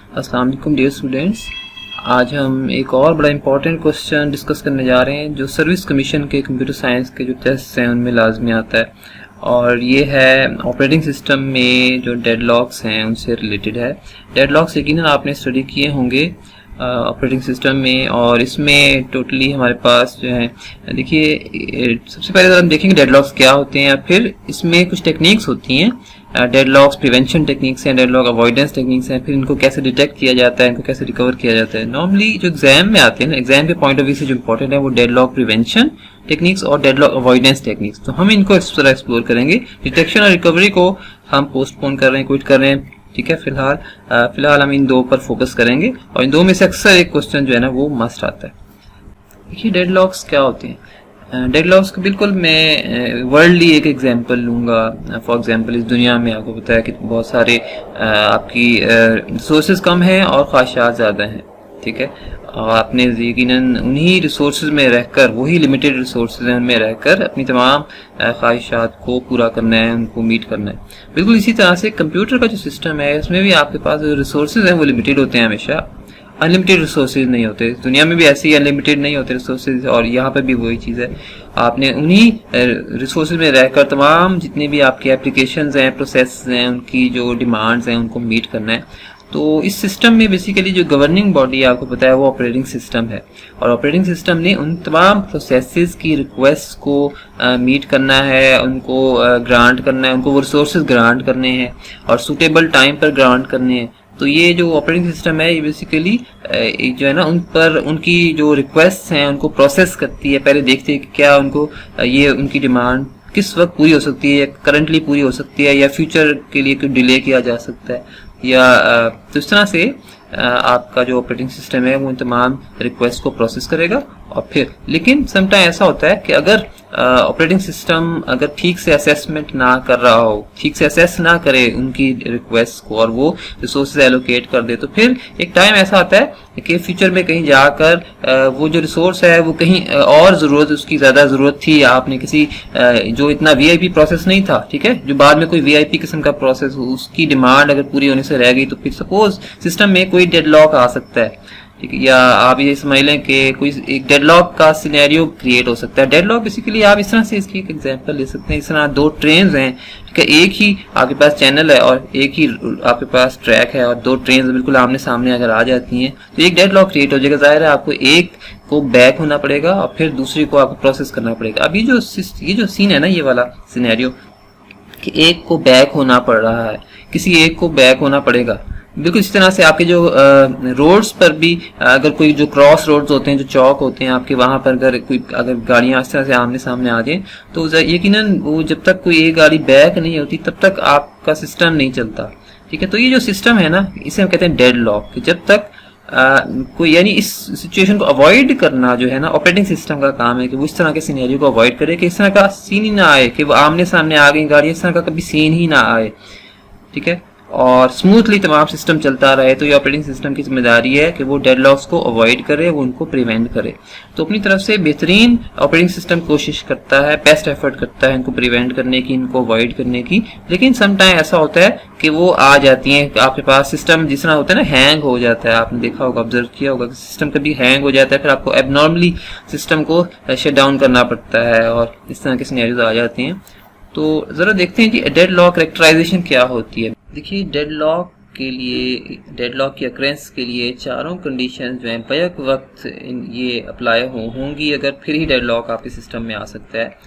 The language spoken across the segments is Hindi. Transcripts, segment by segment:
अस्सलाम वालेकुम डियर स्टूडेंट्स। आज हम एक और बड़ा इंपॉर्टेंट क्वेश्चन डिस्कस करने जा रहे हैं जो सर्विस कमीशन के कंप्यूटर साइंस के जो टेस्ट हैं उनमें लाजमी आता है, और ये है ऑपरेटिंग सिस्टम में जो डेडलॉक्स हैं उनसे रिलेटेड है। डेडलॉक्स यकीनन आपने स्टडी किए होंगे ऑपरेटिंग सिस्टम में, और इसमें टोटली हमारे पास जो है, देखिए सबसे पहले हम देखेंगे डेडलॉक्स क्या होते हैं, फिर इसमें कुछ टेक्निक्स होती हैं, डेडलॉक्स प्रिवेंशन टेक्निक्स हैं, डेडलॉक अवॉइडेंस टेक्निक्स हैं, फिर इनको कैसे डिटेक्ट किया जाता है, इनको कैसे रिकवर किया जाता है। नॉर्मली जो एग्जाम में आते हैं ना, एग्जाम के पॉइंट ऑफ व्यू से जो इंपॉर्टेंट है वो डेडलॉक प्रिवेंशन टेक्निक्स और डेडलॉक अवॉइडेंस टेक्निक्स, तो हम इनको इस तरह एक्सप्लोर करेंगे। डिटेक्शन और रिकवरी को हम पोस्टपोन कर रहे हैं, क्विट कर रहे हैं, ठीक है। फिलहाल हम इन दो पर फोकस करेंगे, और इन दो में से अक्सर एक क्वेश्चन जो है ना वो मस्ट आता है। देखिए डेडलॉक्स क्या होते हैं। डेडलॉक्स का बिल्कुल मैं वर्ल्डली एक एग्जांपल लूंगा। फॉर एग्जांपल इस दुनिया में आपको पता है कि बहुत सारे आपकी रिसोर्सेज कम हैं और ख्वाहिशात ज़्यादा हैं, ठीक है। और आपने यकीनन उन्हीं रिसोर्सेज में रहकर, वही लिमिटेड रिसोर्सेज में रहकर अपनी तमाम ख्वाहिशात को पूरा करना है, उनको मीट करना है। बिल्कुल इसी तरह से कंप्यूटर का जो सिस्टम है उसमें भी आपके पास जो रिसोर्सेज हैं वो लिमिटेड होते हैं, हमेशा अनलिमिटेड रिसोर्सेज नहीं होते। दुनिया में भी ऐसे ही अनलिमिटेड नहीं होते रिसोर्सेज, और यहाँ पर भी वही चीज़ है। आपने उन्हीं रिसोर्सेज में रहकर तमाम जितने भी आपके एप्लीकेशंस हैं, प्रोसेस हैं, उनकी जो डिमांड्स हैं उनको मीट करना है। तो इस सिस्टम में बेसिकली जो गवर्निंग बॉडी आपको पता है वो ऑपरेटिंग सिस्टम है, और ऑपरेटिंग सिस्टम ने उन तमाम प्रोसेसेस की रिक्वेस्ट को मीट करना है, उनको ग्रांट करना है, उनको वो रिसोर्सेज ग्रांट करने हैं और सूटेबल टाइम पर ग्रांट करने हैं। तो ये जो ऑपरेटिंग सिस्टम है ये बेसिकली जो है ना उन पर उनकी जो रिक्वेस्ट हैं उनको प्रोसेस करती है। पहले देखती है कि क्या उनको ये उनकी डिमांड किस वक्त पूरी हो सकती है, करंटली पूरी हो सकती है, या फ्यूचर के लिए कुछ डिले किया जा सकता है, या तो इस तरह से आपका जो ऑपरेटिंग सिस्टम है वो इन तमाम रिक्वेस्ट को प्रोसेस करेगा। और फिर लेकिन समटाइम ऐसा होता है कि अगर ऑपरेटिंग सिस्टम अगर ठीक से असेसमेंट ना कर रहा हो, ठीक से असेस ना करे उनकी रिक्वेस्ट को और वो रिसोर्सेज एलोकेट कर दे, तो फिर एक टाइम ऐसा आता है कि फ्यूचर में कहीं जाकर वो जो रिसोर्स है वो कहीं और ज़रूरत, उसकी ज़्यादा ज़रूरत थी, आपने किसी जो इतना वीआईपी प्रोसेस नहीं था, ठीक है, जो बाद में कोई वीआईपी किस्म का प्रोसेस, उसकी डिमांड अगर पूरी होने से रह गई, तो फिर सपोज सिस्टम में कोई डेडलॉक आ सकता है, ठीक है। या आप ये समझ लें कि कोई एक डेडलॉक का सिनेरियो क्रिएट हो सकता है। डेडलॉक बेसिकली आप इस तरह से इसकी एक एग्जांपल ले सकते हैं। इस तरह दो ट्रेन्स हैं, ठीक है, एक ही आपके पास चैनल है और एक ही आपके पास ट्रैक है, और दो ट्रेन्स बिल्कुल आमने सामने अगर आ जाती हैं तो एक डेडलॉक क्रिएट हो जाएगा। जाहिर है आपको एक को बैक होना पड़ेगा और फिर दूसरी को आपको प्रोसेस करना पड़ेगा। अब ये जो सीन है ना, ये वाला सिनेरियो कि एक को बैक होना पड़ रहा है, किसी एक को बैक होना पड़ेगा। बिल्कुल इसी तरह से आपके जो रोड्स पर भी अगर कोई जो क्रॉस रोड्स होते हैं, जो चौक होते हैं आपके, वहां पर अगर गाड़ियां इस तरह से आमने सामने आ जाए तो यकीनन वो जब तक कोई एक गाड़ी बैक नहीं होती तब तक आपका सिस्टम नहीं चलता, ठीक है। तो ये जो सिस्टम है ना, इसे हम कहते हैं डेडलॉक, कि जब तक कोई, यानी इस सिचुएशन को अवॉइड करना जो है ना ऑपरेटिंग सिस्टम का काम है कि वो इस तरह के सिनेरियो को अवॉइड करे कि इस तरह का सीन ही ना आए कि वो आमने सामने आ गई गाड़ी, इस तरह का कभी सीन ही ना आए, ठीक है, और स्मूथली तमाम सिस्टम चलता रहे। तो ये ऑपरेटिंग सिस्टम की जिम्मेदारी है कि वो डेडलॉक्स को अवॉइड करे, वो उनको प्रिवेंट करे। तो अपनी तरफ से बेहतरीन ऑपरेटिंग सिस्टम कोशिश करता है, बेस्ट एफर्ट करता है इनको प्रिवेंट करने की, इनको अवॉइड करने की। लेकिन सम टाइम ऐसा होता है कि वो आ जाती हैं आपके पास, सिस्टम जिस तरह होता है ना, हैंग हो जाता है। आपने देखा होगा, ऑब्जर्व किया होगा कि सिस्टम कभी हैंग हो जाता है, फिर आपको एबनॉर्मली सिस्टम को शट डाउन करना पड़ता है, और इस तरह के सिनेरियोज आ जाते हैं। तो जरा देखते हैं कि डेडलॉक कैरेक्टराइजेशन क्या होती है। देखिए डेडलॉक के लिए, डेडलॉक की अक्रेंस के लिए चारों कंडीशन जो हैं बैक वक्त ये अप्लाई होंगी, अगर फिर ही डेडलॉक आपके सिस्टम में आ सकता है।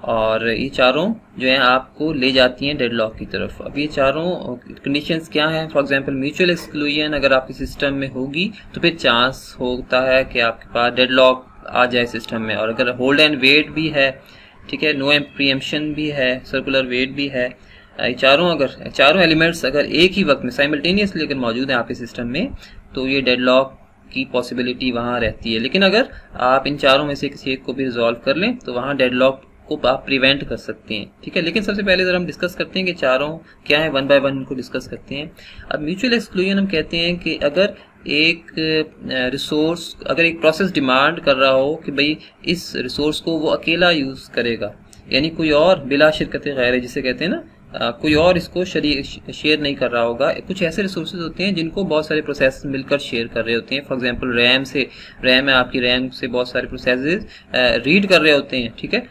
और ये चारों जो हैं आपको ले जाती हैं डेडलॉक की तरफ। अब ये चारों कंडीशंस क्या हैं? फॉर एग्जांपल म्यूचुअल एक्सक्लूजन अगर आपके सिस्टम में होगी तो फिर चांस होता है कि आपके पास डेडलॉक आ जाए सिस्टम में। और अगर होल्ड एंड वेट भी है, ठीक है, नो प्रीएम्पशन भी है, सर्कुलर वेट भी है, चारों एलिमेंट्स अगर एक ही वक्त में साइमल्टेनियसली अगर मौजूद है आपके सिस्टम में, तो ये डेडलॉक की पॉसिबिलिटी वहाँ रहती है। लेकिन अगर आप इन चारों में से किसी एक को भी रिजॉल्व कर लें तो वहाँ डेडलॉक को आप प्रिवेंट कर सकते हैं, ठीक है। लेकिन सबसे पहले जरा हम डिस्कस करते हैं कि चारों क्या है, वन बाय वन इनको डिस्कस करते हैं। अब म्यूचुअल एक्सक्लूजन हम कहते हैं कि अगर एक रिसोर्स, अगर एक प्रोसेस डिमांड कर रहा हो कि भाई इस रिसोर्स को वो अकेला यूज़ करेगा, यानी कोई और बिला शिरकत गैर, जिसे कहते हैं ना कोई और इसको शेयर नहीं कर रहा होगा। कुछ ऐसे रिसोर्सेज होते हैं जिनको बहुत सारे प्रोसेस मिलकर शेयर कर रहे होते हैं। फॉर एग्जांपल रैम है, आपकी रैम से बहुत सारे प्रोसेसेस रीड कर रहे होते हैं, ठीक है,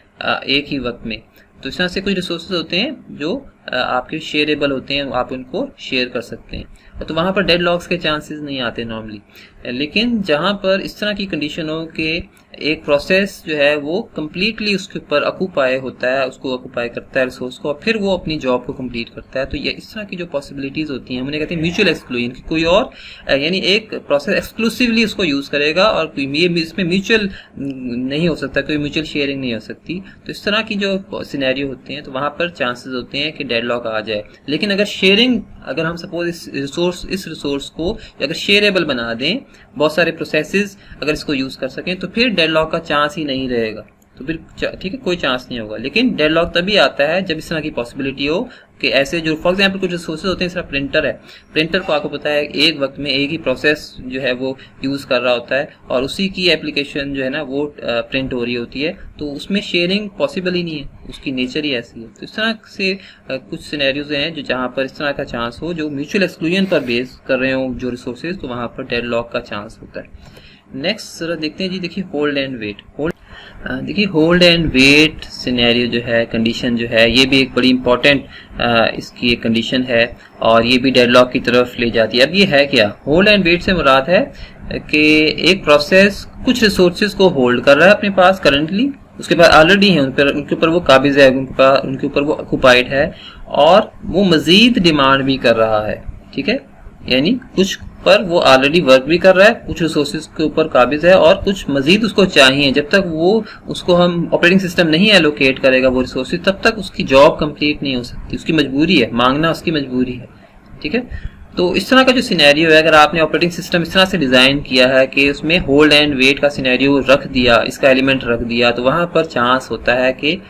एक ही वक्त में। तो इस तरह से कुछ रिसोर्सेज होते हैं जो आपके शेयरेबल होते हैं, आप उनको शेयर कर सकते हैं, तो वहाँ पर डेडलॉक्स के चांसेस नहीं आते नॉर्मली। लेकिन जहाँ पर इस तरह की कंडीशन हो कि एक प्रोसेस जो है वो कम्प्लीटली उसके ऊपर ऑक्यूपाई होता है, उसको ऑक्यूपाई करता है रिसोर्स को, और फिर वो अपनी जॉब को कंप्लीट करता है, तो ये इस तरह की जो पॉसिबिलिटीज होती हैं उन्हें कहते हैं म्यूचुअल एक्सक्लूजन, कि कोई और यानी एक प्रोसेस एक्सक्लूसिवली उसको यूज करेगा और ये इसमें म्यूचुअल नहीं हो सकता, कोई म्यूचुअल शेयरिंग नहीं हो सकती। तो इस तरह की जो सिनेरियो होते हैं तो वहाँ पर चांसेस होते हैं कि डेडलॉक आ जाए। लेकिन अगर शेयरिंग, अगर हम सपोज इस रिसोर्स को अगर शेयरेबल बना दें, बहुत सारे प्रोसेसेस अगर इसको यूज कर सकें, तो फिर डेडलॉक का चांस ही नहीं रहेगा, तो फिर ठीक है, कोई चांस नहीं होगा। लेकिन डेडलॉक तभी आता है जब इस तरह की पॉसिबिलिटी हो कि ऐसे जो फॉर एग्जांपल कुछ रिसोर्सेज होते हैं, जैसे प्रिंटर है, प्रिंटर को आपको पता है एक वक्त में एक ही प्रोसेस जो है वो यूज कर रहा होता है और उसी की एप्लीकेशन जो है ना वो प्रिंट हो रही होती है, तो उसमें शेयरिंग पॉसिबल ही नहीं है, उसकी नेचर ही ऐसी है। तो इस तरह से कुछ सिनेरियोज हैं जो जहाँ पर इस तरह का चांस हो, जो म्यूचुअल एक्सक्लूजन पर बेस कर रहे हो जो रिसोर्सेज, तो वहाँ पर डेडलॉक का चांस होता है। नेक्स्ट जरा देखते हैं जी, देखिए होल्ड एंड वेट। देखिए होल्ड एंड वेट सिनेरियो जो है, कंडीशन जो है, ये भी एक बड़ी इंपॉर्टेंट इसकी एक कंडीशन है और ये भी डेडलॉक की तरफ ले जाती है। अब ये है क्या? होल्ड एंड वेट से मुराद है कि एक प्रोसेस कुछ रिसोर्सेज को होल्ड कर रहा है अपने पास करंटली, उसके पास ऑलरेडी है, उनके ऊपर वो काबिज है, उनके ऊपर वो ऑक्युपाइड है और वो मजीद डिमांड भी कर रहा है, ठीक है, यानी कुछ पर वो ऑलरेडी वर्क भी कर रहा है, कुछ रिसोर्सेज के ऊपर काबिज है और कुछ मजीद उसको चाहिए। जब तक वो उसको हम ऑपरेटिंग सिस्टम नहीं एलोकेट करेगा वो रिसोर्सेज, तब तक उसकी जॉब कंप्लीट नहीं हो सकती, उसकी मजबूरी है, मांगना उसकी मजबूरी है, ठीक है। तो इस तरह का जो सिनेरियो है, अगर आपने ऑपरेटिंग सिस्टम इस तरह से डिजाइन किया है कि उसमें होल्ड एंड वेट का सिनेरियो रख दिया, इसका एलिमेंट रख दिया, तो वहां पर चांस होता है कि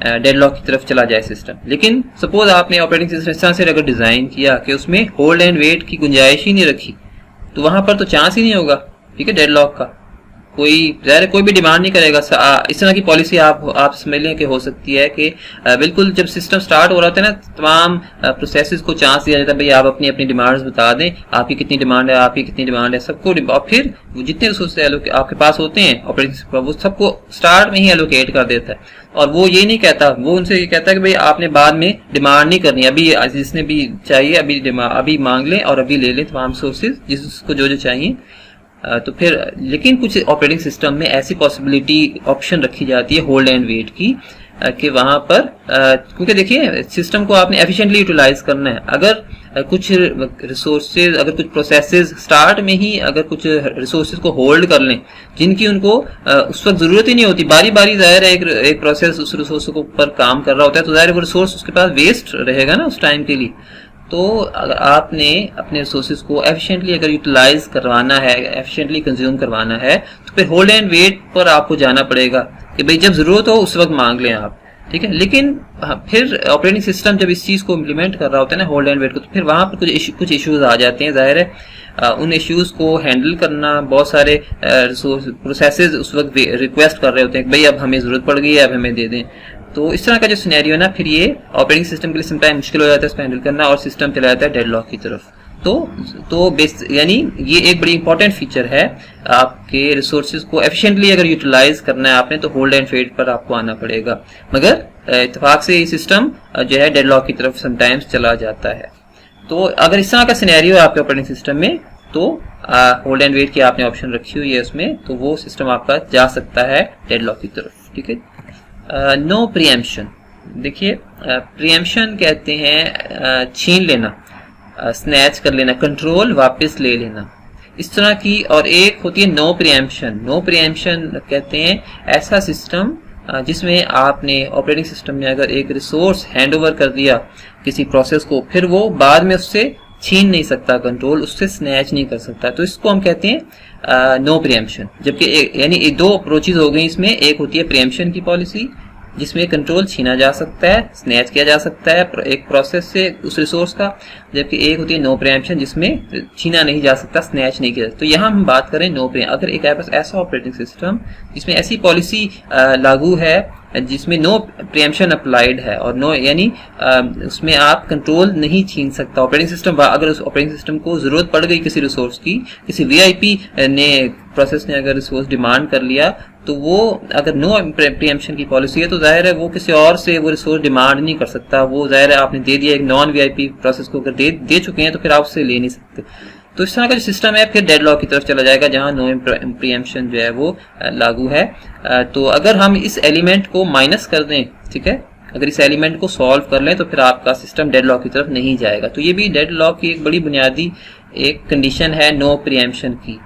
डेडलॉक की तरफ चला जाए सिस्टम। लेकिन सपोज आपने ऑपरेटिंग सिस्टम इस तरह से अगर डिजाइन किया कि उसमें होल्ड एंड वेट की गुंजाइश ही नहीं रखी, तो वहां पर तो चांस ही नहीं होगा, ठीक है, डेडलॉक का। कोई भी डिमांड नहीं करेगा। इस तरह की पॉलिसी आप समझ लें कि हो सकती है कि बिल्कुल जब सिस्टम स्टार्ट हो रहा था ना, तमाम प्रोसेसेस को चांस दिया जाता है, भाई आप अपनी अपनी डिमांड्स बता दें, आपकी कितनी डिमांड है, आपकी कितनी डिमांड है, सबको, और फिर जितने रिसोर्सेज आपके पास होते हैं ऑपरेटिंग सिस्टम, वो सबको स्टार्ट में ही एलोकेट कर देता है। और वो ये नहीं कहता, वो उनसे ये कहता है कि भाई आपने बाद में डिमांड नहीं करनी, अभी जिसने भी चाहिए अभी मांग लें और अभी ले लें तमाम रिसोर्सेज जिसको जो चाहिए। तो फिर लेकिन कुछ ऑपरेटिंग सिस्टम में ऐसी पॉसिबिलिटी ऑप्शन रखी जाती है होल्ड एंड वेट की, कि वहां पर क्योंकि देखिए सिस्टम को आपने एफिशिएंटली यूटिलाइज करना है। अगर कुछ रिसोर्सेज, अगर कुछ प्रोसेसेस स्टार्ट में ही अगर कुछ रिसोर्सेज को होल्ड कर लें जिनकी उनको उस वक्त जरूरत ही नहीं होती, बारी बारी जाहिर है एक प्रोसेस उस रिसोर्स के ऊपर काम कर रहा होता है, तो जाहिर वो रिसोर्स उसके पास वेस्ट रहेगा ना उस टाइम के लिए। तो अगर आपने अपने रिसोर्सेज को एफिशिएंटली अगर यूटिलाइज करवाना है, एफिशिएंटली कंज्यूम करवाना है, तो फिर होल्ड एंड वेट पर आपको जाना पड़ेगा कि भाई जब जरूरत हो उस वक्त मांग लें आप, ठीक है। लेकिन फिर ऑपरेटिंग सिस्टम जब इस चीज को इम्प्लीमेंट कर रहा होता है ना होल्ड एंड वेट को, तो फिर वहां पर कुछ इश्यूज आ जाते हैं। जाहिर है उन इश्यूज को हैंडल करना, बहुत सारे प्रोसेसेस उस वक्त रिक्वेस्ट कर रहे होते हैं कि भाई अब हमें जरूरत पड़ गई है, अब हमें दे दें। तो इस तरह का जो सिनेरियो है ना, फिर ये ऑपरेटिंग सिस्टम के लिए समटाइम मुश्किल हो जाता है इसको हैंडल करना और सिस्टम चला जाता है डेडलॉक की तरफ। तो यानी ये एक बड़ी इंपॉर्टेंट फीचर है, आपके रिसोर्सेज को एफिशिएंटली अगर यूटिलाइज करना है आपने, तो होल्ड एंड वेट पर आपको आना पड़ेगा। मगर इत्तेफाक से ये सिस्टम जो है डेडलॉक की तरफ समटाइम्स चला जाता है। तो अगर इस तरह का सिनेरियो है आपके ऑपरेटिंग सिस्टम में, तो होल्ड एंड वेट की आपने ऑप्शन रखी हुई है उसमें, तो वो सिस्टम आपका जा सकता है डेडलॉक की तरफ, ठीक है। नो प्रीएम्पशन, देखिए प्रीएम्पशन कहते हैं छीन लेना, स्नैच कर लेना, कंट्रोल वापस ले लेना, इस तरह की। और एक होती है नो प्रीएम्पशन। नो प्रीएम्पशन कहते हैं ऐसा सिस्टम जिसमें आपने ऑपरेटिंग सिस्टम में अगर एक रिसोर्स हैंड ओवर कर दिया किसी प्रोसेस को, फिर वो बाद में उससे छीन नहीं सकता कंट्रोल, उससे स्नैच नहीं कर सकता, तो इसको हम कहते हैं नो प्रीएम्पशन। जबकि यानी दो अप्रोचेज हो गई इसमें, एक होती है प्रीएम्पशन की पॉलिसी जिसमें कंट्रोल छीना जा सकता है, स्नैच किया जा सकता है एक प्रोसेस से उस रिसोर्स का, जबकि एक होती है नो प्रीएम्पशन जिसमें छीना नहीं जा सकता, स्नैच नहीं किया जा सकता। तो यहाँ हम बात करें नो प्रीएम्पशन, अगर एक ऐसा ऑपरेटिंग सिस्टम जिसमें ऐसी पॉलिसी लागू है जिसमें नो प्रीएम्पशन अप्लाइड है और नो यानी उसमें आप कंट्रोल नहीं छीन सकता ऑपरेटिंग सिस्टम। अगर उस ऑपरेटिंग सिस्टम को जरूरत पड़ गई किसी रिसोर्स की, किसी वीआईपी ने प्रोसेस ने अगर रिसोर्स डिमांड कर लिया, तो वो अगर नो प्रीएम्पशन की पॉलिसी है तो जाहिर है वो किसी और से वो रिसोर्स डिमांड नहीं कर सकता। वो जाहिर है आपने दे दिया, एक नॉन वीआईपी प्रोसेस को अगर दे चुके हैं तो फिर आप उससे ले नहीं सकते। तो इस तरह का जो सिस्टम है फिर डेडलॉक की तरफ चला जाएगा जहां नो प्रीएम्पशन जो है वो लागू है। तो अगर हम इस एलिमेंट को माइनस कर दें, ठीक है, अगर इस एलिमेंट को सॉल्व कर लें तो फिर आपका सिस्टम डेडलॉक की तरफ नहीं जाएगा। तो ये भी डेडलॉक की एक बड़ी बुनियादी एक कंडीशन है नो प्रीएम्पशन की,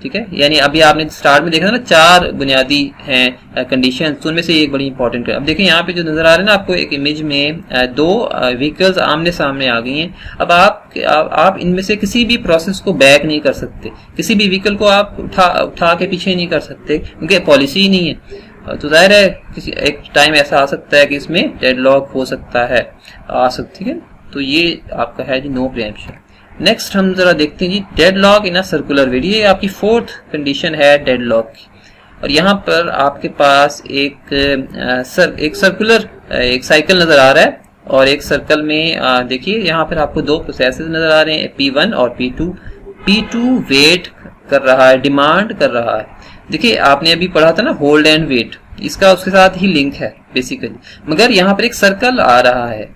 ठीक है। यानी अभी आपने स्टार्ट में देखा था ना 4 बुनियादी हैं कंडीशन, तो उनमें से एक बड़ी इंपॉर्टेंट है। अब देखिए यहाँ पे जो नजर आ रहे हैं ना आपको एक इमेज में 2 व्हीकल्स आमने सामने आ गई हैं। अब आप इनमें से किसी भी प्रोसेस को बैक नहीं कर सकते, किसी भी व्हीकल को आप उठा के पीछे नहीं कर सकते क्योंकि पॉलिसी ही नहीं है। तो जाहिर है किसी एक टाइम ऐसा आ सकता है कि इसमें डेडलॉक हो सकता है, ठीक है। तो ये आपका है जी नो प्रीएम्पशन। नेक्स्ट हम जरा देखते हैं जी डेडलॉक इन अ सर्कुलर वे। ये आपकी 4th कंडीशन है डेडलॉक की। और यहाँ पर आपके पास एक सर्कुलर एक साइकिल नजर आ रहा है और एक सर्कल में देखिए यहाँ पर आपको 2 प्रोसेसेस नजर आ रहे हैं, P1 और P2। P2 वेट कर रहा है, डिमांड कर रहा है। देखिए आपने अभी पढ़ा था ना होल्ड एंड वेट, इसका उसके साथ ही लिंक है बेसिकली, मगर यहाँ पर एक सर्कल आ रहा है।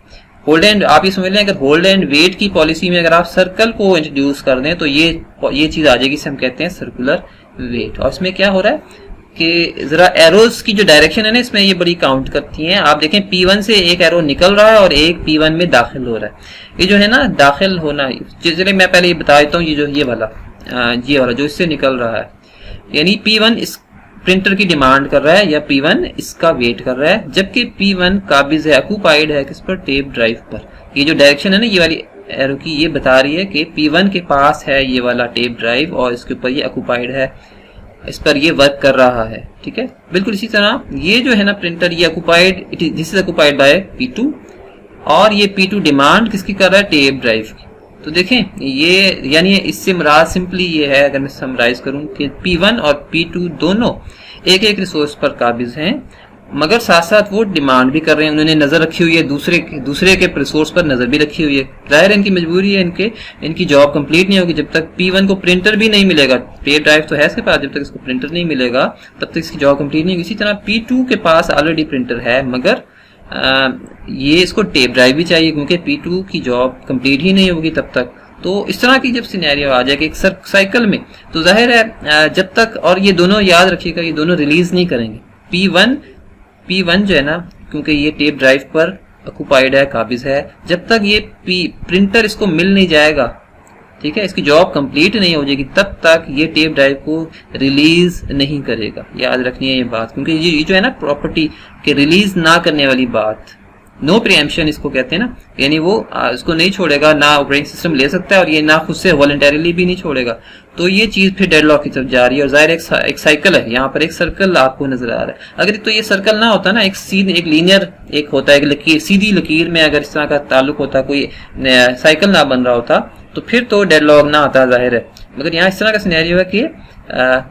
होल्ड एंड आप ये समझ लें, अगर होल्ड एंड वेट की पॉलिसी में अगर आप सर्कल को इंट्रोड्यूस कर दें तो ये चीज आ जाएगी, इसे हम कहते हैं सर्कुलर वेट। और इसमें क्या हो रहा है कि जरा एरोज की जो डायरेक्शन है ना इसमें ये बड़ी काउंट करती हैं। आप देखें P1 से एक एरो निकल रहा है और एक P1 में दाखिल हो रहा है। ये जो है ना दाखिल होना, चलिए मैं पहले ये बता देता हूँ, ये वाला जो इससे निकल रहा है, यानी P1 इस प्रिंटर की डिमांड कर रहा है या P1 इसका वेट कर रहा है, जबकि P1 काबिज है, ऑक्यूपाइड है किस पर, टेप ड्राइव पर। ये जो डायरेक्शन है ना ये वाली एरो की, ये बता रही है कि P1 के पास है ये वाला टेप ड्राइव और इसके ऊपर ये ऑक्यूपाइड है, इस पर ये वर्क कर रहा है, ठीक है। बिल्कुल इसी तरह ये जो है ना प्रिंटर, ये occupied, this is occupied by P2 और ये P2 डिमांड किसकी कर रहा है, टेप ड्राइव की। तो देखें ये यानी इससे मुराद सिंपली ये है, अगर मैं समराइज करूं कि P1 और P2 दोनों एक एक रिसोर्स पर काबिज हैं, मगर साथ साथ वो डिमांड भी कर रहे हैं, उन्होंने नजर रखी हुई है दूसरे के रिसोर्स पर नजर भी रखी हुई है। जाहिर है इनकी मजबूरी है, इनकी जॉब कंप्लीट नहीं होगी जब तक P1 को प्रिंटर भी नहीं मिलेगा। टेप ड्राइव तो है इसके पास, जब तक इसको प्रिंटर नहीं मिलेगा तब तक इसकी जॉब कंप्लीट नहीं होगी। इसी तरह P2 के पास ऑलरेडी प्रिंटर है, मगर ये इसको टेप ड्राइव भी चाहिए क्योंकि P2 की जॉब कंप्लीट ही नहीं होगी तब तक। तो इस तरह की जब सिनेरियो आ जाएगा एक साइकिल में, तो जाहिर है जब तक, और ये दोनों याद रखिएगा, ये दोनों रिलीज नहीं करेंगे। P1 जो है ना, क्योंकि ये टेप ड्राइव पर ऑक्यूपाइड है, काबिज है, जब तक ये प्रिंटर इसको मिल नहीं जाएगा, ठीक है, इसकी जॉब कंप्लीट नहीं हो जाएगी, तब तक ये टेप ड्राइव को रिलीज नहीं करेगा। याद रखनी है ये बात, क्योंकि ये जो है ना प्रॉपर्टी के रिलीज ना करने वाली बात, नो प्रीएम्पशन इसको कहते हैं ना, यानी वो इसको नहीं छोड़ेगा, ना ऑपरेटिंग सिस्टम ले सकता है और ये ना खुद से वॉलंटरीली भी नहीं छोड़ेगा। तो ये चीज फिर डेडलॉक की तरफ जा रही है। और जाहिर एक साइकिल है, यहाँ पर एक सर्कल आपको नजर आ रहा है। अगर तो ये सर्कल ना होता ना, एक लीनियर एक होता है, एक लकीर, सीधी लकीर में अगर इस तरह का ताल्लुक होता, कोई साइकिल ना बन रहा होता, तो फिर तो डेडलॉक ना आता, जाहिर है। मगर यहाँ इस तरह का सिनेरियो है कि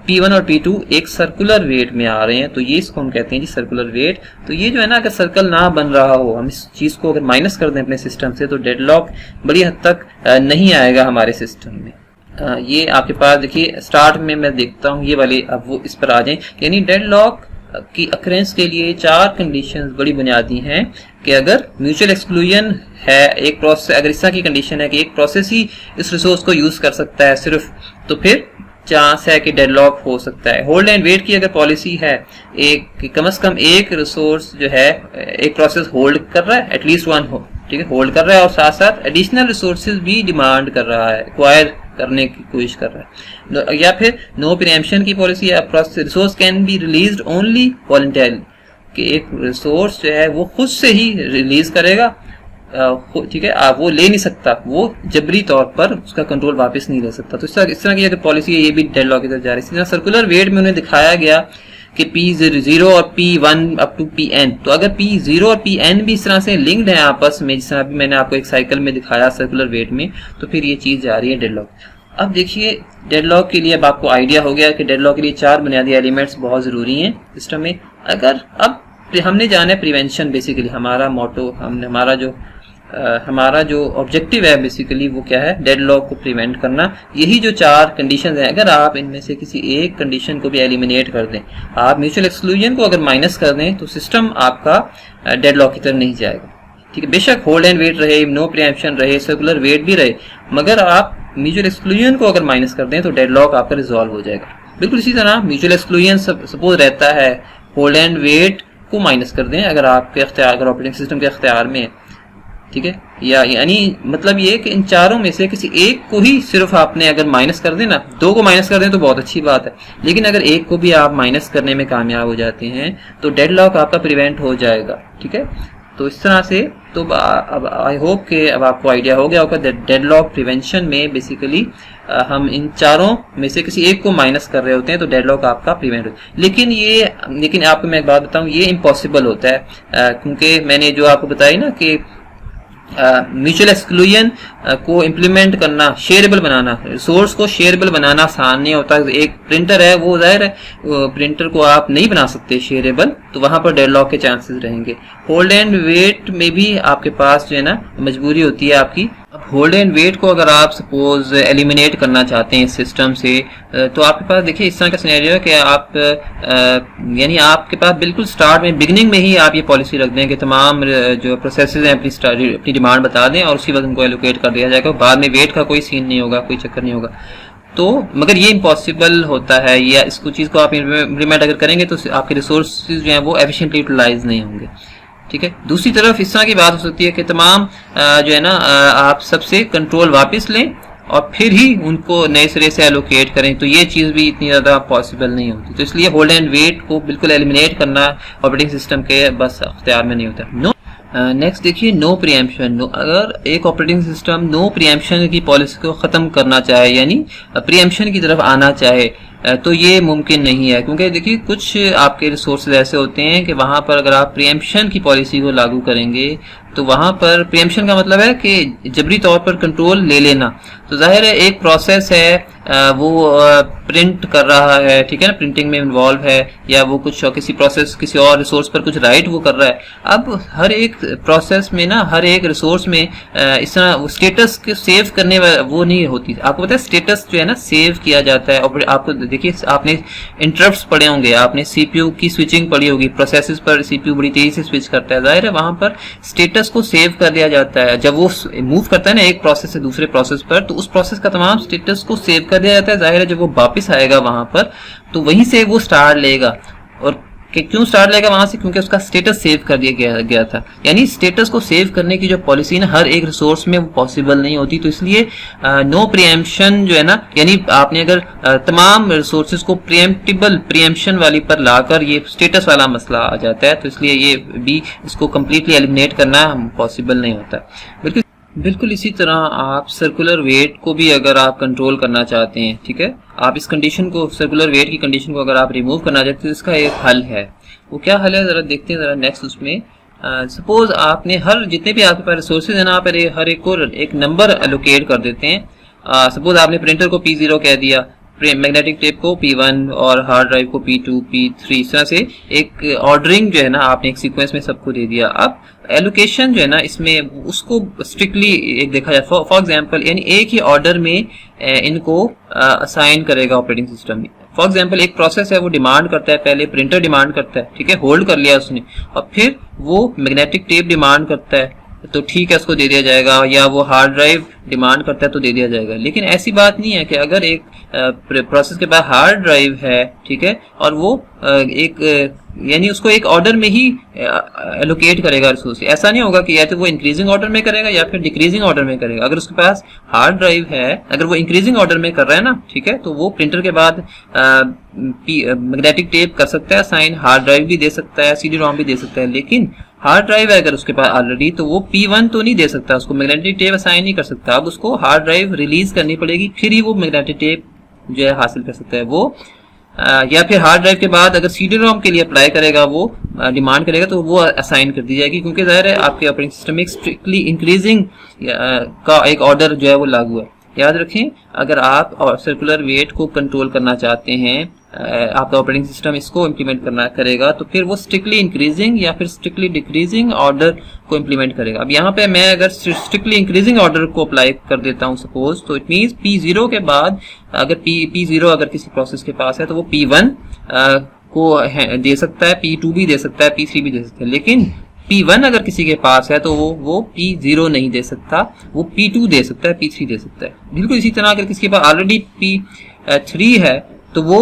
P1 और P2 एक सर्कुलर वेट में आ रहे हैं, तो ये इसको हम कहते हैं जी सर्कुलर वेट। तो ये जो है ना, अगर सर्कल ना बन रहा हो, हम इस चीज को अगर माइनस कर दें अपने सिस्टम से, तो डेडलॉक बड़ी हद तक नहीं आएगा हमारे सिस्टम में। ये आपके पास देखिए स्टार्ट में मैं देखता हूँ ये वाले, अब वो इस पर आ जाए। यानी डेडलॉक की अक्रेंस के लिए 4 कंडीशंस बड़ी बुनियादी हैं कि अगर म्यूचुअल एक्सक्लूजन है, एक प्रोसेस, अगर इस तरह की कंडीशन है कि एक प्रोसेस ही इस रिसोर्स को यूज कर सकता है सिर्फ, तो फिर चांस है कि डेडलॉक हो सकता है। होल्ड एंड वेट की अगर पॉलिसी है, एक कम से कम एक रिसोर्स जो है, एक प्रोसेस होल्ड कर रहा है, एटलीस्ट वन हो, ठीक है, होल्ड कर रहा है और साथ साथ एडिशनल रिसोर्सेज भी डिमांड कर रहा है, एक्वायर करने की कोशिश कर रहा है। या फिर नो प्रीएम्पशन की पॉलिसी है, resource can be released only voluntarily, कि एक रिसोर्स जो है वो खुद से ही रिलीज करेगा, ठीक है, वो ले नहीं सकता, वो जबरी तौर पर उसका कंट्रोल वापस नहीं ले सकता। तो इस तरह की अगर पॉलिसी है, ये भी डेडलॉक की तरफ जा रही है। इसी तरह सर्कुलर वेट में उन्हें दिखाया गया कि P0 और P1 अप टू Pn, तो अगर P0 और Pn भी इस तरह से लिंक्ड है आपस में, जिस तरह अभी मैंने आपको एक साइकिल में दिखाया सर्कुलर वेट में, तो फिर ये चीज जा रही है डेडलॉक। अब देखिए डेडलॉक के लिए अब आपको आइडिया हो गया कि डेडलॉक के लिए 4 बुनियादी एलिमेंट्स बहुत जरूरी हैं सिस्टम में। अगर अब हमने जाना है प्रिवेंशन, बेसिकली हमारा मोटो, हमारा जो ऑब्जेक्टिव है बेसिकली वो क्या है, डेडलॉक को प्रिवेंट करना। यही जो 4 कंडीशन है, अगर आप इनमें से किसी एक कंडीशन को भी एलिमिनेट कर दें, आप म्यूचुअल एक्सक्लूजन को अगर माइनस कर दें, तो सिस्टम आपका डेडलॉक की तरफ नहीं जाएगा। ठीक है, बेशक होल्ड एंड वेट रहे, नो प्रिएम्पशन रहे, सर्कुलर वेट भी रहे, मगर आप म्यूचुअल एक्सक्लूजन को अगर माइनस कर दें तो डेडलॉक आपका रिजॉल्व हो जाएगा। बिल्कुल इसी तरह म्यूचुअल एक्सक्लूजन सपोज रहता है, होल्ड एंड वेट को माइनस कर दें अगर आपके अख्तियार, अगर ऑपरेटिंग सिस्टम के अख्तियार में है, ठीक है, या यानी मतलब ये कि इन चारों में से किसी एक को ही सिर्फ आपने अगर माइनस कर देना, 2 को माइनस कर दें तो बहुत अच्छी बात है, लेकिन अगर एक को भी आप माइनस करने में कामयाब हो जाते हैं तो डेडलॉक आपका प्रिवेंट हो जाएगा। ठीक है, तो इस तरह से तो अब आई होप कि अब आपको आइडिया हो गया होगा डेडलॉक प्रिवेंशन में बेसिकली हम इन चारों में से किसी एक को माइनस कर रहे होते हैं तो डेडलॉक आपका प्रिवेंट हो। लेकिन आपको मैं एक बात बताऊं, ये इम्पॉसिबल होता है क्योंकि मैंने जो आपको बताई ना कि म्यूचुअल एक्सक्लूजन को इम्प्लीमेंट करना, शेयरेबल बनाना, रिसोर्स को शेयरेबल बनाना आसान नहीं होता। एक प्रिंटर है, वो जाहिर है प्रिंटर को आप नहीं बना सकते शेयरेबल, तो वहां पर डेडलॉक के चांसेस रहेंगे। होल्ड एंड वेट में भी आपके पास जो है ना मजबूरी होती है आपकी। अब होल्ड एंड वेट को अगर आप सपोज एलिमिनेट करना चाहते हैं इस सिस्टम से, तो आपके पास देखिए इस तरह का सिनेरियो है कि आप यानी आपके पास बिल्कुल स्टार्ट में, बिगिनिंग में ही आप ये पॉलिसी रख दें कि तमाम जो प्रोसेसेस हैं अपनी डिमांड बता दें और उसी वक्त उनको एलोकेट कर दिया जाएगा, बाद में वेट का कोई सीन नहीं होगा, कोई चक्कर नहीं होगा। तो मगर ये इम्पॉसिबल होता है, या इसको चीज़ को आप इम्प्लीमेंट अगर करेंगे तो आपके रिसोर्सेज जो हैं वो एफिशिएंटली यूटिलाइज नहीं होंगे। ठीक है, दूसरी तरफ इस तरह की बात हो सकती है कि तमाम जो है ना आप सबसे कंट्रोल वापस लें और फिर ही उनको नए सिरे से एलोकेट करें, तो ये चीज़ भी इतनी ज़्यादा पॉसिबल नहीं होती। तो इसलिए होल्ड एंड वेट को बिल्कुल एलिमिनेट करना ऑपरेटिंग सिस्टम के बस अख्तियार में नहीं होता। नेक्स्ट देखिए नो प्रिएम्पशन। अगर एक ऑपरेटिंग सिस्टम नो प्रिएम्पशन की पॉलिसी को ख़त्म करना चाहे, यानी प्रिएम्पशन की तरफ आना चाहे, तो ये मुमकिन नहीं है, क्योंकि देखिए कुछ आपके रिसोर्सेज ऐसे होते हैं कि वहाँ पर अगर आप प्रिएम्पशन की पॉलिसी को लागू करेंगे तो वहाँ पर प्रिएम्पशन का मतलब है कि जबरी तौर पर कंट्रोल ले लेना। तो जाहिर है एक प्रोसेस है वो प्रिंट कर रहा है, ठीक है ना, प्रिंटिंग में इन्वॉल्व है, या वो कुछ किसी प्रोसेस किसी और रिसोर्स पर कुछ राइट वो कर रहा है। अब हर एक प्रोसेस में ना, हर एक रिसोर्स में इस तरह स्टेटस के सेव करने वो नहीं होती। आपको पता है स्टेटस जो है ना सेव किया जाता है। और आपको देखिए आपने इंटरप्ट्स पढ़े होंगे, आपने सीपीयू की स्विचिंग पढ़ी होगी, प्रोसेसेस पर सीपीयू बड़ी तेजी से स्विच करता है, जाहिर है वहां पर स्टेटस को सेव कर लिया जाता है। जब वो मूव करता है ना एक प्रोसेस से दूसरे प्रोसेस पर, तो उस प्रोसेस का तमाम स्टेटस को सेव कर दिया जाता है। जाहिर है जब वो वापस आएगा वहां पर तो वहीं से वो स्टार्ट लेगा। और क्यों स्टार्ट लेगा वहां से? क्योंकि उसका स्टेटस सेव कर दिया गया था। यानी स्टेटस को सेव करने की जो पॉलिसी ना हर एक रिसोर्स में वो पॉसिबल नहीं होती। तो इसलिए नो प्रिएम्पशन जो है ना, यानी आपने अगर तमाम रिसोर्सेज को प्रिएम्प्टिबल प्रिएम्पशन वाली पर लाकर ये स्टेटस वाला मसला आ जाता है, तो इसलिए ये भी इसको कम्प्लीटली एलिमिनेट करना पॉसिबल नहीं होता। बिल्कुल इसी तरह आप सर्कुलर वेट को भी अगर आप कंट्रोल करना चाहते हैं, ठीक है, आप इस कंडीशन को, सर्कुलर वेट की कंडीशन को अगर आप रिमूव करना चाहते हैं तो इसका एक हल है। वो क्या हल है जरा देखते हैं जरा नेक्स्ट उसमें। सपोज आपने हर जितने भी आपके पास रिसोर्सेज है ना, आप हर एक को एक नंबर एलोकेट कर देते हैं। सपोज आपने प्रिंटर को P0 कह दिया, मैग्नेटिक टेप को P1 और हार्ड ड्राइव को P2 P3, इस तरह से एक ऑर्डरिंग जो है ना आपने एक सीक्वेंस में सबको दे दिया। अब एलोकेशन जो है ना इसमें उसको स्ट्रिक्टली एक देखा जाए, फॉर एग्जांपल यानी एक ही ऑर्डर में इनको असाइन करेगा ऑपरेटिंग सिस्टम। फॉर एग्जांपल एक प्रोसेस है वो डिमांड करता है, पहले प्रिंटर डिमांड करता है, ठीक है, होल्ड कर लिया उसने, और फिर वो मैग्नेटिक टेप डिमांड करता है तो ठीक है उसको दे दिया जाएगा, या वो हार्ड ड्राइव डिमांड करता है तो दे दिया जाएगा। लेकिन ऐसी बात नहीं है कि अगर एक प्रोसेस के पास हार्ड ड्राइव है, ठीक है, और वो एक यानी उसको एक ऑर्डर में ही एलोकेट करेगा रिसोर्स, ऐसा नहीं होगा कि या तो वो इंक्रीजिंग ऑर्डर में करेगा या फिर डिक्रीजिंग ऑर्डर में करेगा। अगर उसके पास हार्ड ड्राइव है, अगर वो इंक्रीजिंग ऑर्डर में कर रहा है ना, ठीक है, तो वो प्रिंटर के बाद मैग्नेटिक टेप कर सकता है साइन, हार्ड ड्राइव भी दे सकता है, CD-ROM भी दे सकता है। लेकिन हार्ड ड्राइव है अगर उसके पास ऑलरेडी, तो वो P1 तो नहीं दे सकता, उसको मैग्नेटिक टेप असाइन नहीं कर सकता। अब उसको हार्ड ड्राइव रिलीज करनी पड़ेगी, फिर ही वो मैग्नेटिक टेप जो है हासिल कर सकता है वो। या फिर हार्ड ड्राइव के बाद अगर CD-ROM के लिए अप्लाई करेगा, वो डिमांड करेगा, तो वो असाइन कर दी जाएगी, क्योंकि जाहिर है आपके ऑपरेटिंग सिस्टम में स्ट्रिक्टली इंक्रीजिंग का एक ऑर्डर जो है वो लागू है। याद रखें, अगर आप सर्कुलर वेट को कंट्रोल करना चाहते हैं, आपका ऑपरेटिंग सिस्टम इसको इम्प्लीमेंट करेगा, तो फिर वो स्ट्रिक्टली इंक्रीजिंग या फिर स्ट्रिक्टली डिक्रीजिंग ऑर्डर को इम्प्लीमेंट करेगा। अब यहाँ पे मैं अगर स्ट्रिक्टली इंक्रीजिंग ऑर्डर को अप्लाई कर देता हूँ सपोज, तो इट मीन्स P0 के बाद अगर P0 अगर किसी प्रोसेस के पास है तो वो P1 को दे सकता है, P2 भी दे सकता है, P3 भी दे सकता है, लेकिन P1 अगर किसी के पास है तो वो P0 नहीं दे सकता, वो P2 दे सकता है, P3 दे सकता है। बिल्कुल इसी तरह अगर किसी के पास ऑलरेडी P3 है तो वो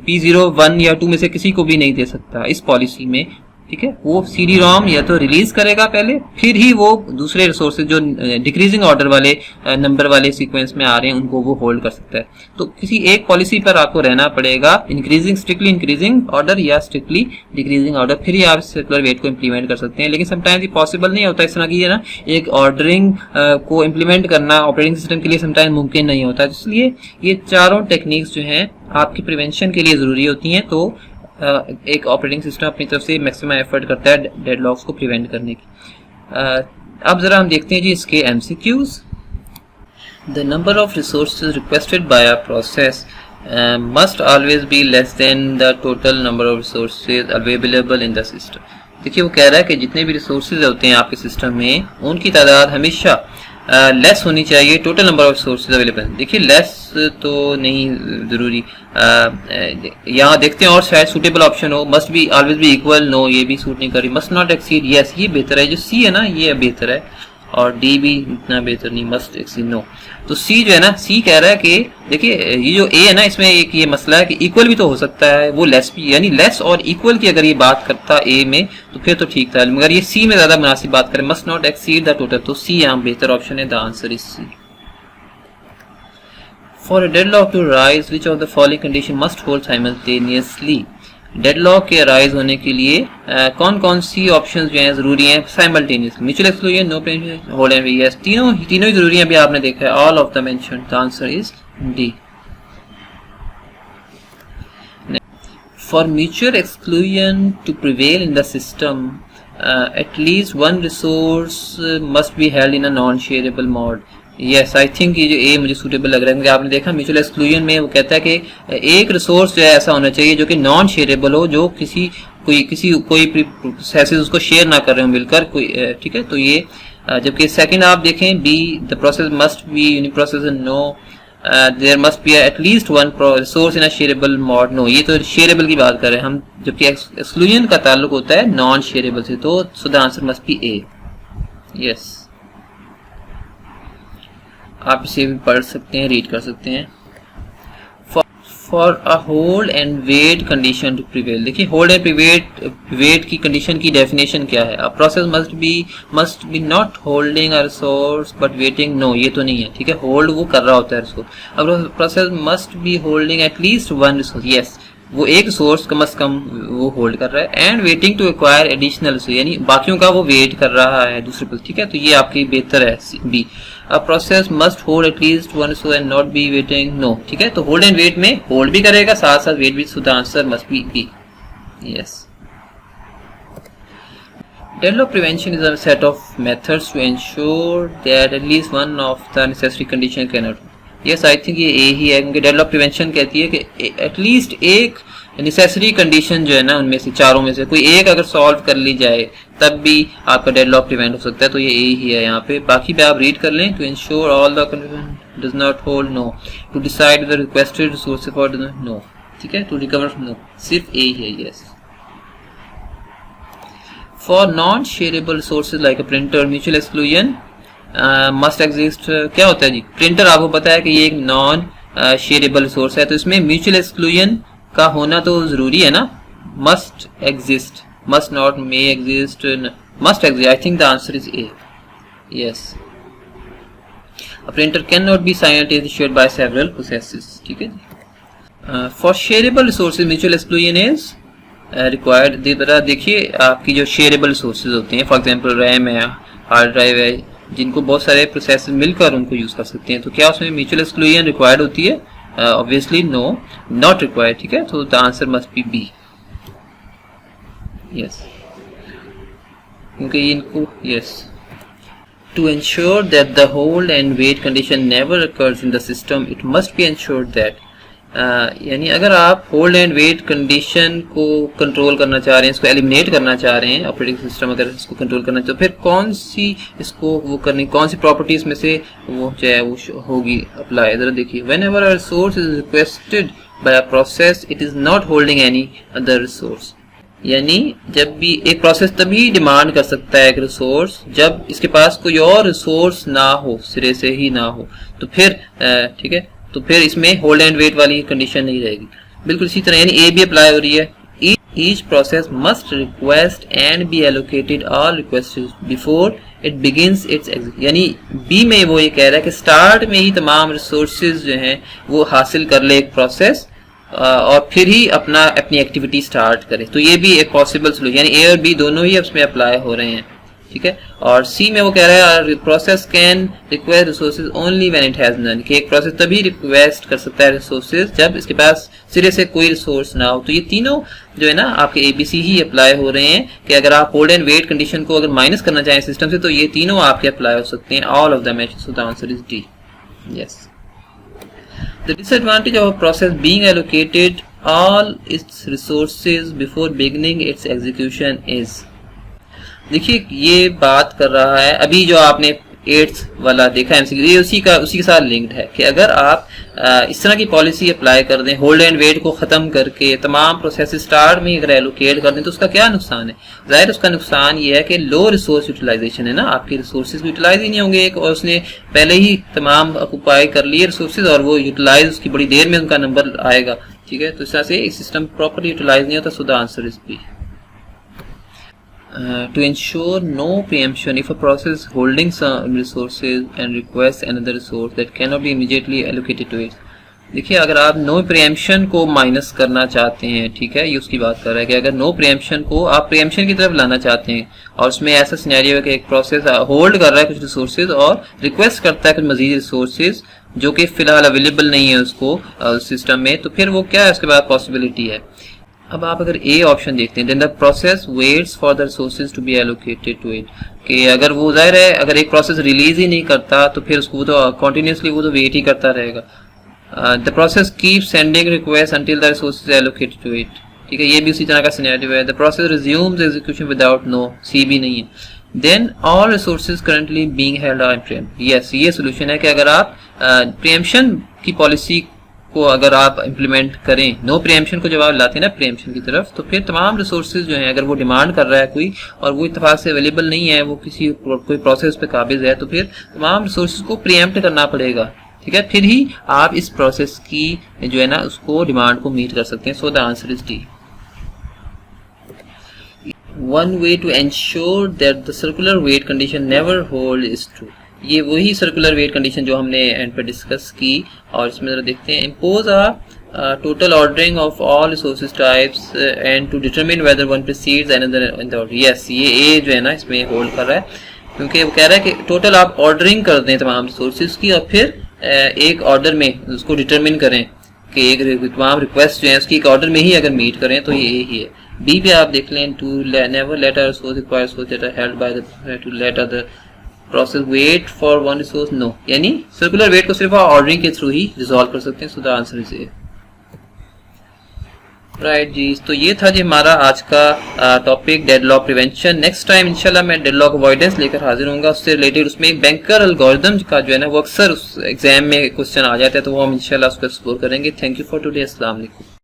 P0, 1 या 2 में से किसी को भी नहीं दे सकता इस पॉलिसी में, ठीक है। वो CD-ROM या तो रिलीज करेगा पहले, फिर ही वो दूसरे रिसोर्सेज जो डिक्रीजिंग ऑर्डर वाले नंबर वाले सीक्वेंस में आ रहे हैं उनको वो होल्ड कर सकता है। तो किसी एक पॉलिसी पर आपको रहना पड़ेगा, स्ट्रिक्टली इंक्रीजिंग ऑर्डर या स्ट्रिक्टली डिक्रीजिंग ऑर्डर, फिर ही आप सर्कुलर वेट को इम्प्लीमेंट कर सकते हैं। लेकिन समटाइम्स ये पॉसिबल नहीं होता, इस तरह की है ना, एक ऑर्डरिंग को इम्प्लीमेंट करना ऑपरेटिंग सिस्टम के लिए समटाइम मुमकिन नहीं होता। इसलिए ये चारों टेक्निक्स जो हैं आपकी प्रिवेंशन के लिए जरूरी होती हैं। तो एक ऑपरेटिंग सिस्टम अपनी तरफ से मैक्सिमम एफर्ट करता है डेडलॉक्स को प्रिवेंट करने की। अब जरा हम देखते हैं जी इसके MCQs। The number of resources requested bye a process must always be less than the total number of resources available in the system. देखिए वो कह रहा है कि जितने भी रिसोर्सेज होते हैं आपके सिस्टम में उनकी तादाद हमेशा लेस होनी चाहिए total number of sources available. देखिए लेस तो नहीं जरूरी, यहाँ देखते हैं और शायद सूटेबल ऑप्शन हो, must be always be equal, no ये भी सूट नहीं कर रही, मस्ट नॉट एक्सीड, यस ये बेहतर है, जो सी है ना ये बेहतर है, और डी भी इतना बेहतर नहीं, मस्ट एक्सीड नो। तो सी जो है ना, सी कह रहा है कि देखिए ये जो ए है ना, इसमें एक ये मसला है कि इक्वल भी तो हो सकता है, वो लेस भी, यानी लेस और इक्वल की अगर ये बात करता ए में तो फिर तो ठीक था, मगर ये सी में ज्यादा मुनासिब बात करें, must not exceed the total, तो सी यहाँ बेहतर ऑप्शन है, the answer is C. For a deadlock to rise which of the following condition must hold simultaneously. Deadlock के राइज होने के लिए कौन कौन सी ऑप्शंस जो हैं जरूरी हैं simultaneously? Mutual exclusion, no prevention, hold and yes, तीनों ही जरूरी हैं। अभी आपने देखा है all of the mentioned, the answer is D. For mutual exclusion to prevail in the system at least one resource must be held in a non shareable mode. Yes I think ये जो ए मुझे सूटेबल लग रहा है, क्योंकि आपने देखा म्यूचुअल एक्सक्लूजन में वो कहता है कि एक रिसोर्स जो है ऐसा होना चाहिए जो कि नॉन शेयरेबल हो, जो कोई प्रोसेस उसको शेयर ना कर रहे हो मिलकर कोई, ठीक है। तो ये जबकि सेकंड आप देखें B, the process must be uniprocess, no there must be at least one resource in a sharable mode, no ये तो शेयरेबल की बात कर रहे हैं हम, जबकि एक्सक्लूजन का ताल्लुक होता है नॉन शेयरेबल से, तो सो the answer must B A. Yes, आप इसे भी पढ़ सकते हैं, रीड कर सकते हैं। For a hold and wait condition to prevail, देखिए होल्ड एंड वेट की कंडीशन की डेफिनेशन क्या है? A process must be not holding a resource but waiting, no ये तो नहीं है, ठीक है। होल्ड वो कर रहा होता है रिसोर्स, अब process must be holding at least one resource, yes वो एक रिसोर्स कम से कम वो होल्ड कर रहा है, and waiting to acquire additional resource, यानी बाकियों का वो वेट कर रहा है दूसरे पर, ठीक है। तो ये आपकी बेहतर है B. A process must hold at least one resource and not be waiting, no, ठीक है। तो होल्ड एंड वेट में होल्ड भी करेगा साथ साथ वेट भी, so the answer must be B. Yes, deadlock prevention is a set of methods to ensure that at least one of the necessary condition can not. Yes I think ये ए ही है, क्योंकि डेडलॉक प्रिवेंशन कहती है कि एटलीस्ट एक नेसेसरी कंडीशन जो है ना उनमें से चारों में से कोई एक अगर सॉल्व कर ली जाए तब भी आपका डेडलॉक प्रिवेंट हो सकता है, तो ये ए ही है यहाँ पे। बाकी पे आप रीड कर लें, to ensure all the condition does not hold, no, to decide the requested resource for, no, ठीक है, टू रिकवर, नो, सिर्फ ए ही है। Yes, for non shareable resources like a printer, mutual exclusion must exist, क्या होता है जी? प्रिंटर आपको पता है कि ये एक नॉन शेयरेबल रिसोर्स है, तो इसमें म्यूचुअल एक्सक्लूजन का होना तो जरूरी है ना, must exist, must not, may exist, must exist, I think the answer is A. Yes, a printer can not be simultaneously shared by several processes, ठीक है। For shareable resources mutual exclusion is required. देखिए आपकी जो शेयरेबल रिसोर्सेज होते हैं, फॉर एग्जांपल रैम है, हार्ड ड्राइव है, जिनको बहुत सारे प्रोसेस मिलकर उनको यूज कर सकते हैं, तो क्या उसमें म्यूचुअल एक्सक्लूजन रिक्वायर्ड होती है? ऑब्वियसली नो, नॉट रिक्वायर्ड, ठीक है। तो the answer must be B. Yes, क्योंकि इनको, yes, To ensure that the hold and wait condition never occurs in the system, it must be ensured that यानी अगर आप होल्ड एंड वेट कंडीशन को कंट्रोल करना चाह रहे हैं, इसको एलिमिनेट करना चाह रहे हैं, ऑपरेटिंग सिस्टम अगर इसको कंट्रोल करना चाहे तो फिर कौन सी इसको वो करनी, कौन सी प्रॉपर्टीज में से वो जो है वो होगी अप्लाई। जरा देखिए, when ever a resource is requested bye a process it is not holding any other resource. यानी जब भी एक प्रोसेस तभी डिमांड कर सकता है एक रिसोर्स जब इसके पास कोई और रिसोर्स ना हो, सिरे से ही ना हो, तो फिर ठीक है, तो फिर इसमें होल्ड एंड वेट वाली कंडीशन नहीं रहेगी। बिल्कुल इसी तरह यानी ए भी अप्लाई हो रही है, each process must request and B allocated all requested before it begins it's execution. यानी बी में वो ये कह रहा है कि स्टार्ट में ही तमाम रिसोर्सेज जो हैं वो हासिल कर ले एक प्रोसेस और फिर ही अपनी एक्टिविटी स्टार्ट करे। तो ये भी एक पॉसिबल सोल्यूशन, यानी ए और बी दोनों ही उसमें अप्लाई हो रहे हैं, ठीक है। और सी में वो कह रहा है process can request resources only when it has none, कि एक प्रोसेस तभी रिक्वेस्ट कर सकता है रिसोर्सेज जब इसके पास सिरे से कोई रिसोर्स ना हो। तो ये तीनों जो है ना आपके एबीसी ही अप्लाई हो रहे हैं कि अगर आप होल्ड एंड वेट कंडीशन को अगर माइनस करना चाहें सिस्टम से तो ये तीनों आपके अप्लाई हो सकते हैं, all of the matches. So the answer is D, yes. The disadvantage of a process being allocated all its resources before beginning its execution is, देखिए ये बात कर रहा है अभी जो आपने 8th वाला देखा एमसीक्यू, ये उसी के साथ लिंक्ड है कि अगर आप इस तरह की पॉलिसी अप्लाई कर दें, होल्ड एंड वेट को खत्म करके तमाम प्रोसेस स्टार्ट में अगर एलोकेट कर दें तो उसका क्या नुकसान है। जाहिर उसका नुकसान ये है कि लो रिसोर्स यूटिलाइजेशन है ना, आपके रिसोर्सेज यूटिलाइज ही नहीं होंगे, एक और उसने पहले ही तमाम ऑक्यूपाई कर लिए रिसोर्सेज और वो यूटिलाइज उसकी बड़ी देर में उनका नंबर आएगा, ठीक है। तो इस तरह से सिस्टम प्रॉपरली यूटिलाइज नहीं होता। So the answer is B. To ensure no preemption, if a process holding some resources and requests another resource that cannot be immediately allocated to it, देखिए अगर आप नो प्रियम्पशन को माइनस करना चाहते हैं, ठीक है, ये उसकी बात कर रहा है कि अगर नो प्रियम्पशन को आप प्रियम्पशन की तरफ लाना चाहते हैं और उसमें ऐसा सिनेरियो है कि एक प्रोसेस होल्ड कर रहा है कुछ रिसोर्सेज और रिक्वेस्ट करता है कुछ मजीद रिसोर्सेज जो कि फिलहाल अवेलेबल नहीं है उसको सिस्टम में, तो फिर वो क्या है उसके बाद पॉसिबिलिटी है। अब आप अगर ए ऑप्शन देखते हैं, then the process waits for the resources to be allocated to it, कि अगर वो जाहिर है अगर एक प्रोसेस रिलीज ही नहीं करता तो फिर उसको तो कॉन्टिन्यूसली वो तो वेट ही करता रहेगा। The process keep sending request until the resources allocated to it, ठीक है, ये भी उसी तरह का सिनेरियो है। The process resumes execution without no, C भी नहीं है। Then all resources currently being held are preempt, yes, ये सोल्यूशन है कि अगर आप प्रीएम्पशन की पॉलिसी को अगर आप इम्प्लीमेंट करें, नो प्रीएम्पशन को जब आप लाते हैं ना प्रीएम्पशन की तरफ, तो फिर तमाम रिसोर्सेज जो हैं अगर वो डिमांड कर रहा है कोई और वो इत्तेफाक से अवेलेबल नहीं है, वो कोई प्रोसेस पे काबिज है, तो फिर तमाम रिसोर्सेज को प्रीएम्प्ट करना पड़ेगा, ठीक है, फिर ही आप इस प्रोसेस की जो है ना उसको डिमांड को मीट कर सकते हैं। So the answer is D. One way to ensure that the circular weight condition never hold is true, ये वही सर्कुलर वेट कंडीशन जो हमने एंड पे डिस्कस की, और इसमें जरा देखते हैं। Impose a total ordering of all resources types and to determine whether one precedes another in the order, yes, ये ए जो है ना इसमें होल्ड कर रहा है क्योंकि वो कह रहा है कि टोटल आप ऑर्डरिंग कर दें तमाम रिसोर्सेज की और फिर एक ऑर्डर में उसको डिटरमिन करें कि एक तमाम रिक्वेस्ट जो है उसकी एक ऑर्डर में ही अगर मीट करें तो ये ही है। बी पे आप देख लें, to never let a resource require resource that are held by the to let other process wait for one resource, no, यानी सर्कुलर वेट को सिर्फ आप ऑर्डरिंग के थ्रू ही रिजॉल्व कर सकते हैं। So the answer is A, right जी। तो ये था जी हमारा आज का topic deadlock prevention. Next time इंशाल्लाह मैं डेडलॉक अवॉइडेंस लेकर हाजिर होऊंगा, उससे रिलेटेड उसमें एक बैंकर एल्गोरिथम का जो है ना वो अक्सर उस एग्जाम में क्वेश्चन आ जाता है, तो वो हम इंशाल्लाह उसको एक्सप्लोर करेंगे। थैंक यू फॉर टुडे, अस्सलाम वालेकुम।